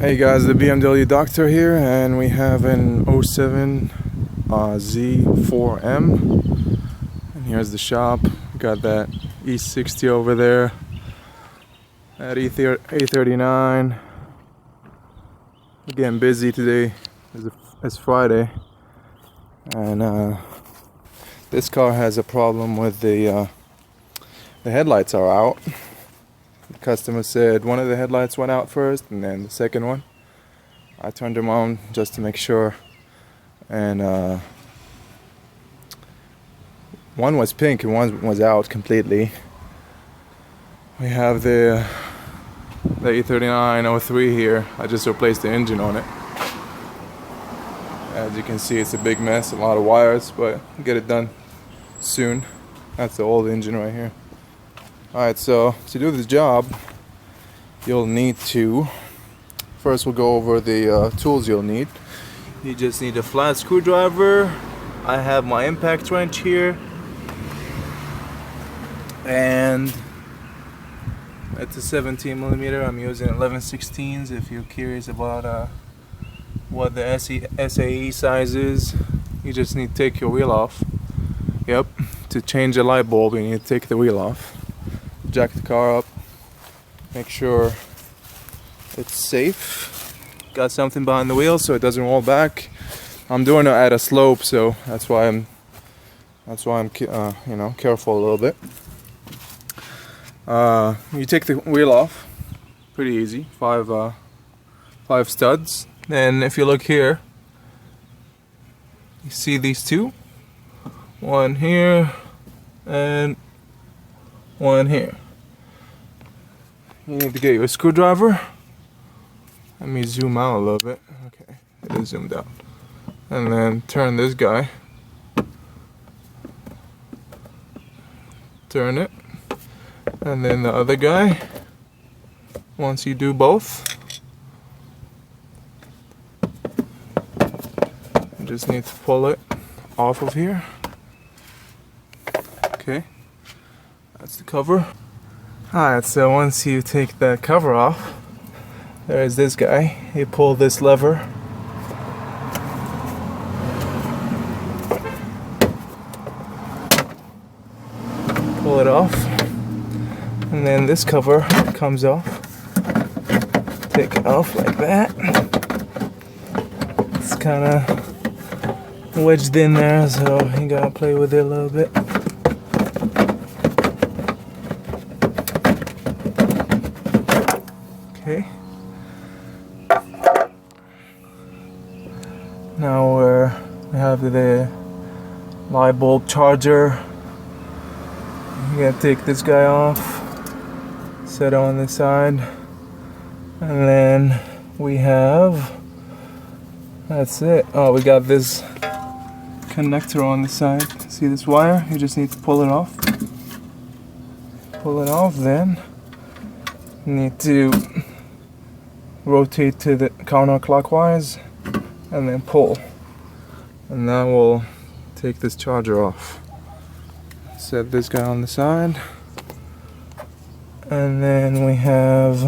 Hey guys, the BMW Doctor here, and we have an 07 Z4m, and here's the shop. We got that E60 over there, that A39. We're getting busy today. It's Friday, and this car has a problem with the headlights are out. The customer said one of the headlights went out first, and then the second one. I turned them on just to make sure, and one was pink and one was out completely. We have the E39 03 here. I just replaced the engine on it. As you can see, it's a big mess, a lot of wires, but I'll get it done soon. That's the old engine right here. Alright, so to do this job, you'll need to, first we'll go over the tools you'll need. You just need a flat screwdriver. I have my impact wrench here, and it's a 17mm. I'm using 11/16 if you're curious about what the SAE size is. You just need to take your wheel off. Yep, to change a light bulb you need to take the wheel off. Jack the car up, make sure it's safe. Got something behind the wheel so it doesn't roll back. I'm doing it at a slope, so that's why I'm careful a little bit. You take the wheel off, pretty easy. Five studs. Then if you look here, you see these two, one here and one here. You need to get your screwdriver. Let me zoom out a little bit. Okay, it is zoomed out. And then turn this guy. Turn it. And then the other guy. Once you do both, you just need to pull it off of here. Okay. That's the cover. Alright, so once you take the cover off, there is this guy. You pull this lever. Pull it off. And then this cover comes off. Take it off like that. It's kind of wedged in there, so you gotta play with it a little bit. Okay. Now we have the light bulb charger. You gotta take this guy off, set it on the side, and then we have, that's it. Oh, we got this connector on the side. See this wire? You just need to pull it off. Pull it off, then you need to rotate to the counterclockwise and then pull, and that will take this charger off. Set this guy on the side, and then we have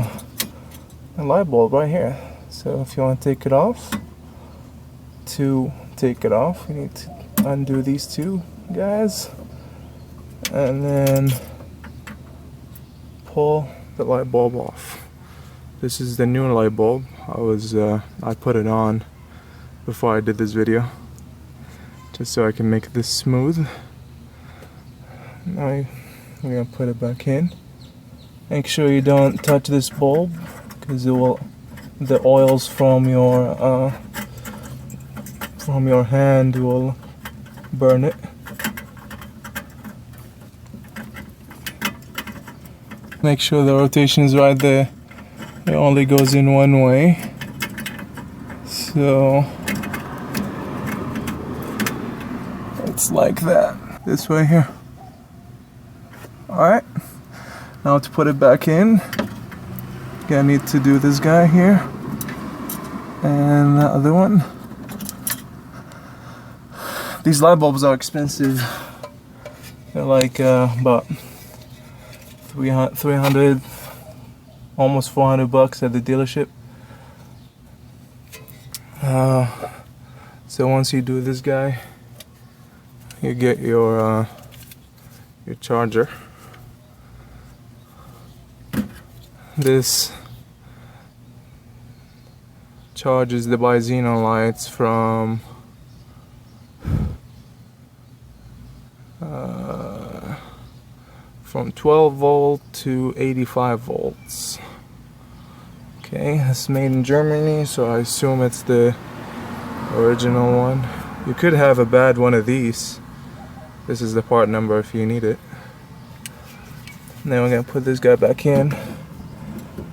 a light bulb right here. So if you want to take it off, you need to undo these two guys and then pull the light bulb off. This is the new light bulb. I put it on before I did this video, just so I can make this smooth. Now we're gonna put it back in. Make sure you don't touch this bulb, because the oils from your hand will burn it. Make sure the rotation is right there. It only goes in one way, so it's like that. This way here. Alright, now to put it back in, you're gonna need to do this guy here and the other one. These light bulbs are expensive. They're like about 300, almost $400 at the dealership. So once you do this guy, you get your charger. This charges the bi-xenon lights from 12 volt to 85 volts. Okay, it's made in Germany, so I assume it's the original one. You could have a bad one of these. This is the part number if you need it. And then we're gonna put this guy back in.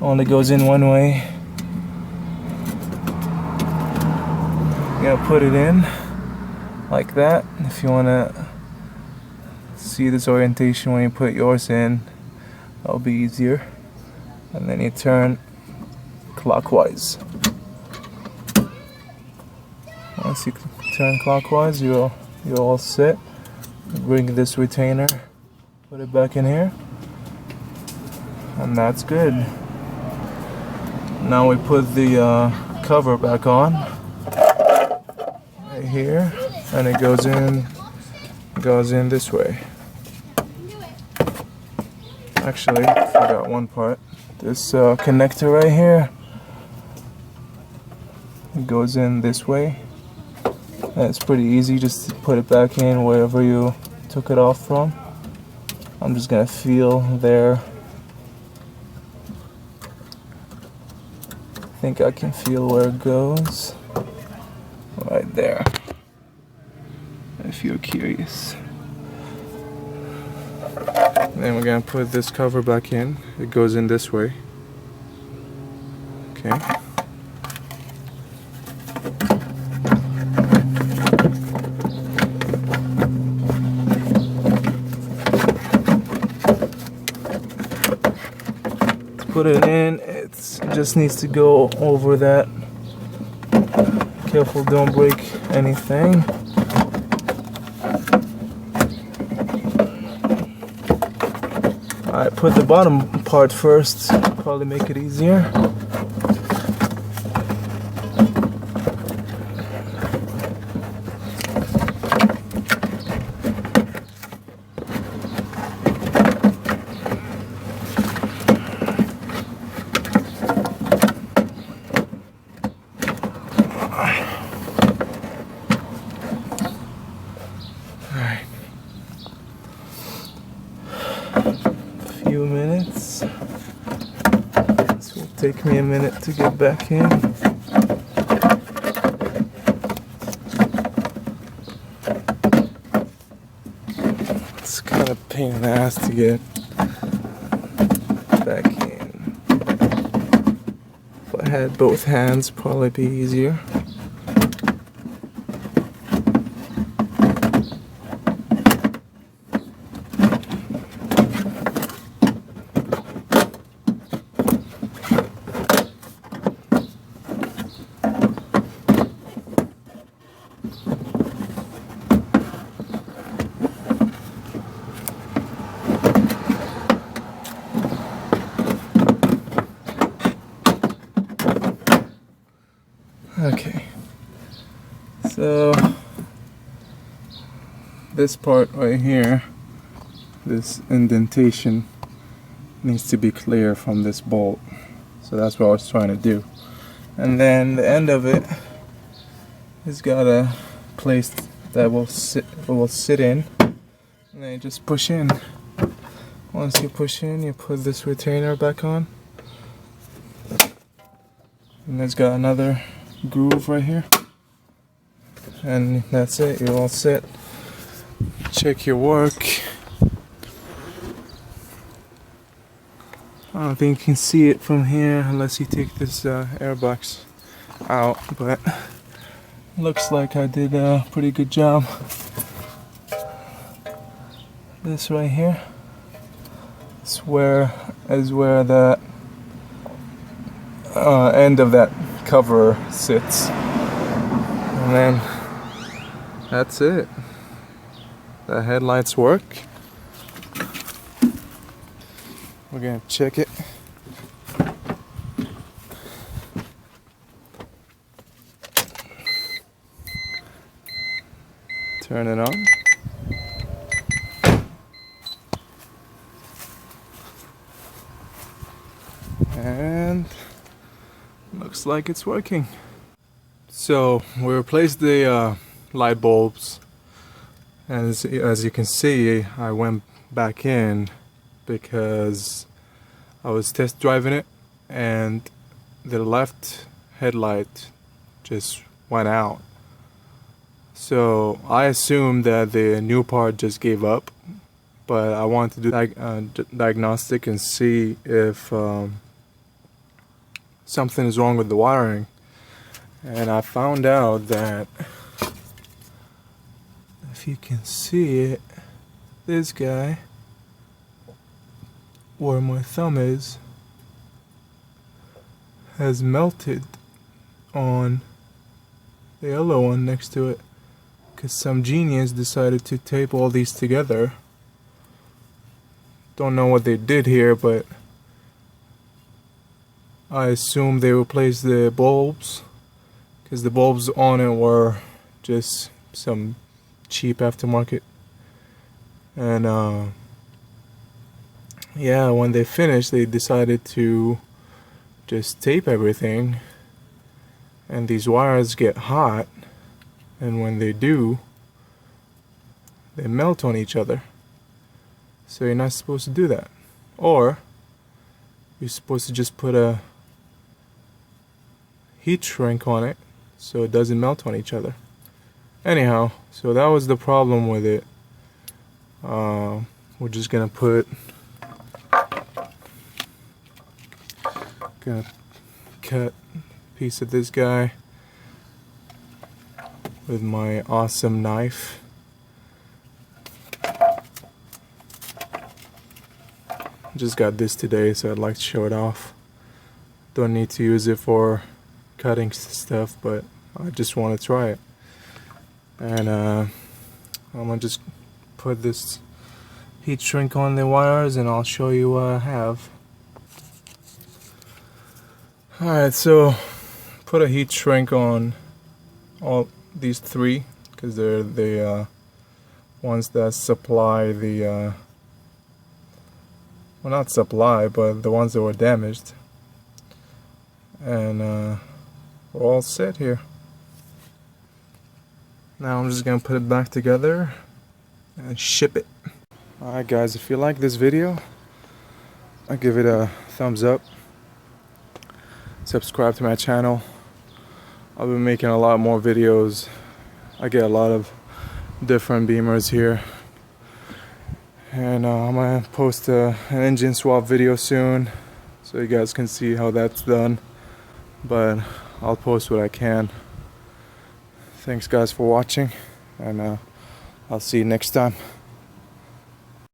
Only goes in one way. You're gonna put it in like that. If you wanna see this orientation when you put yours in, that'll be easier. And then you turn clockwise. Once you turn clockwise, you're all set. Bring this retainer, put it back in here, and that's good. Now we put the cover back on right here, and it goes in this way. Actually, I forgot one part. This connector right here, it goes in this way. And it's pretty easy, just to put it back in wherever you took it off from. I'm just gonna feel there. I think I can feel where it goes. Right there. If you're curious. Then we're gonna put this cover back in. It goes in this way. Okay. Put it in, it just needs to go over that. Careful, don't break anything. Alright, put the bottom part first, probably make it easier. Few minutes. This will take me a minute to get back in. It's kind of a pain in the ass to get back in. If I had both hands, probably be easier. Okay, so this part right here, this indentation needs to be clear from this bolt. So that's what I was trying to do. And then the end of it has got a place that will sit in, and then you just push in. Once you push in, you put this retainer back on, and it's got another groove right here, and that's it. You're all set. Check your work. I don't think you can see it from here unless you take this airbox out, but looks like I did a pretty good job. This right here is where the end of that cover sits, and then that's it. The headlights work. We're gonna check it. Turn it on. And looks like it's working. So we replaced the light bulbs, and as you can see, I went back in because I was test driving it and the left headlight just went out. So I assumed that the new part just gave up, but I wanted to do diagnostic and see if something is wrong with the wiring. And I found out that, if you can see it, this guy, where my thumb is, has melted on the yellow one next to it, because some genius decided to tape all these together. Don't know what they did here, but I assume they replaced the bulbs, because the bulbs on it were just some cheap aftermarket. And yeah, when they finished, they decided to just tape everything, and these wires get hot, and when they do, they melt on each other. So you're not supposed to do that. Or you're supposed to just put a heat shrink on it so it doesn't melt on each other. Anyhow, so that was the problem with it. We're just gonna cut a piece of this guy with my awesome knife. Just got this today, so I'd like to show it off. Don't need to use it for cutting stuff, but I just want to try it. And I'm gonna just put this heat shrink on the wires, and I'll show you what I have. Alright, so put a heat shrink on all these three, because they're the ones that supply the well, not supply, but the ones that were damaged. And we're all set here. Now I'm just gonna put it back together and ship it. Alright guys, if you like this video, I'll give it a thumbs up. Subscribe to my channel. I'll be making a lot more videos. I get a lot of different Beamers here. And I'm gonna post an engine swap video soon, so you guys can see how that's done. But I'll post what I can. Thanks guys for watching, and I'll see you next time.